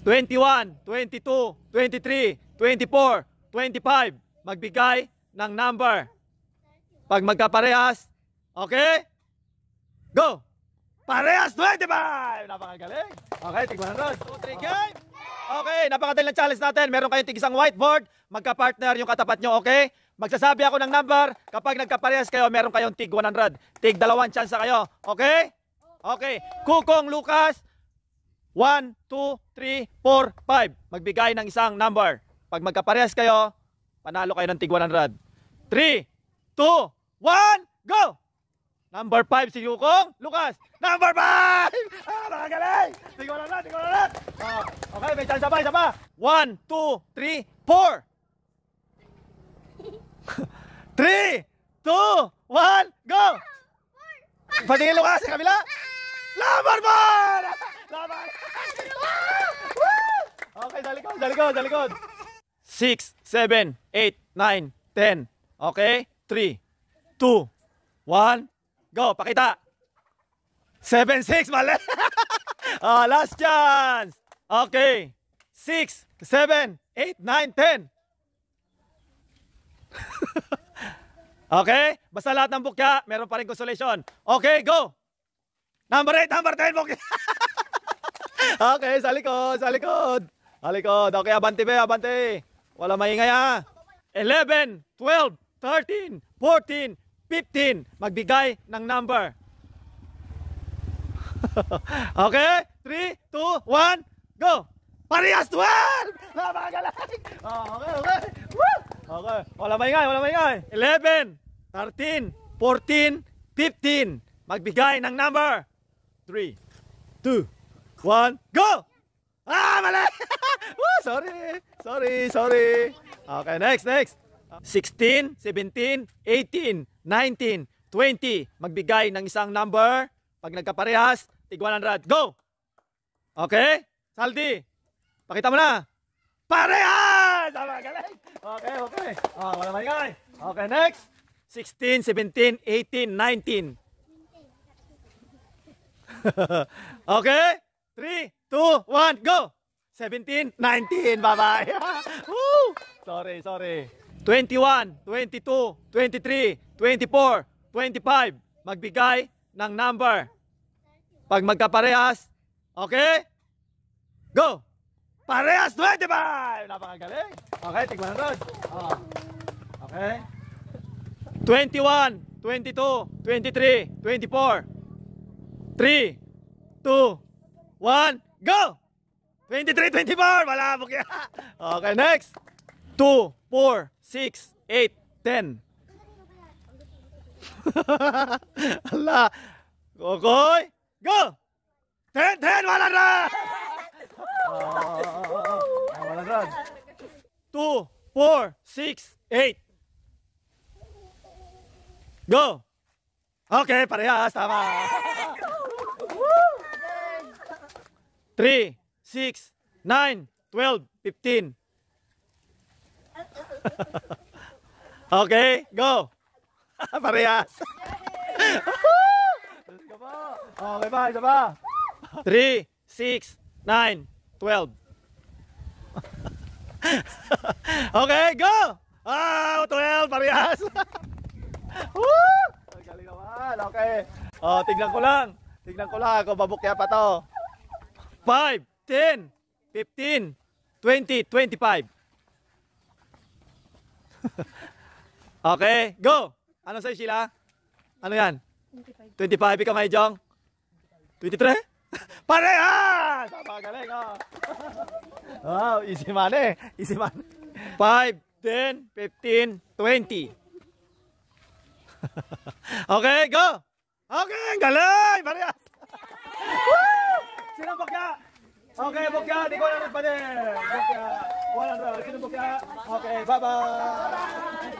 21, 22, 23, 24, 25. Magbigay ng number. Pag magkaparehas, okay? Go! Parehas 25! Napakagaling. Okay, tignan natin. 2, 3, game! Okay, napakadali ng challenge natin. Meron kayong tig-isang whiteboard. Magka-partner yung katapat nyo, okay? Magsasabi ako ng number. Kapag nagkaparehas kayo, meron kayong tig 100. Tig 2 chance kayo. Okay? Okay. Kukong Lucas, 1, 2, 3, 4, 5. Magbigay ng isang number. Pag magkaparehas kayo, panalo kayo ng tig 100. 3, 2, 1, go! Number 5 si Kukong Lucas. Number 5! Nakagaling! Tignan na. Okay, may chance pa, isa pa. 1, 2, 3, 4. 3, 2, 1, go! Patingin Lucas sa kabila. Number 4! Laban! Okay, sa likod. 6, 7, 8, 9, 10. Okay? 3, 2, 1, go! Pakita! 7, 6, mali! Last chance! Okay. 6, 7, 8, 9, 10. Okay? Basta lahat ng bukya, meron pa rin consolation. Okay, go! Number 8, number 10, bukya! Okay, sa likod. Okay, abante. Wala maingay ha. 11, 12, 13, 14, 15. Magbigay ng number. Okay? 3, 2, 1, go! Parehas 12! Napakagaling! Okay. Woo! Okay. Wala maingay. 11, 13, 14, 15. Magbigay ng number. 3, 2, 1, go! Mali! Sorry. Okay, next. 16, 17, 18, 19, 20. Magbigay ng isang number. Pag nagkaparehas, tig 100. Go! Okay? Saldi, pakita mo na. Parehas! Galing! Okay. Wala maingay. Okay, next. 16, 17, 18, 19. Okay? 3, 2, 1, go! 17, 19. Bye-bye. Woo! Sorry. 21, 22, 23, 24, 25. Magbigay ng number. Pag magkaparehas, okay? Go! Parehas 25! Napakagaling. Okay, tignan natin. Okay. 21, 22, 23, 24. 3, 2, 1, go! 23, 24! Wala po kaya. Okay, next. 2, 4, 6, 8, 10. Ala. Kokoy, go! 10, 100! 2, 4, 6, 8. Go! Okay, parehas. Tama. 3, 6, 9, 12, 15. Okay, go! Parehas. Okay ba? Isa ba? 3, 6, 9, 12. Okay, go! 12, parehas. Galing naman. Okay. Tignan ko lang. Kung babukya pa to. 5, 10, 15, 20, 25. Okay, go! Ano sa'yo, Sheila? Ano yan? 25. Ikaw, Mahijong? 23? Parehas! Napakagaling, easy money. 5, 10, 15, 20. Okay, go! Okay, galing! Parehas! Sino bukya? Okay, bukya. Di ko lang pa din. Bukya. 100. Sino bukya? Okay, bye-bye.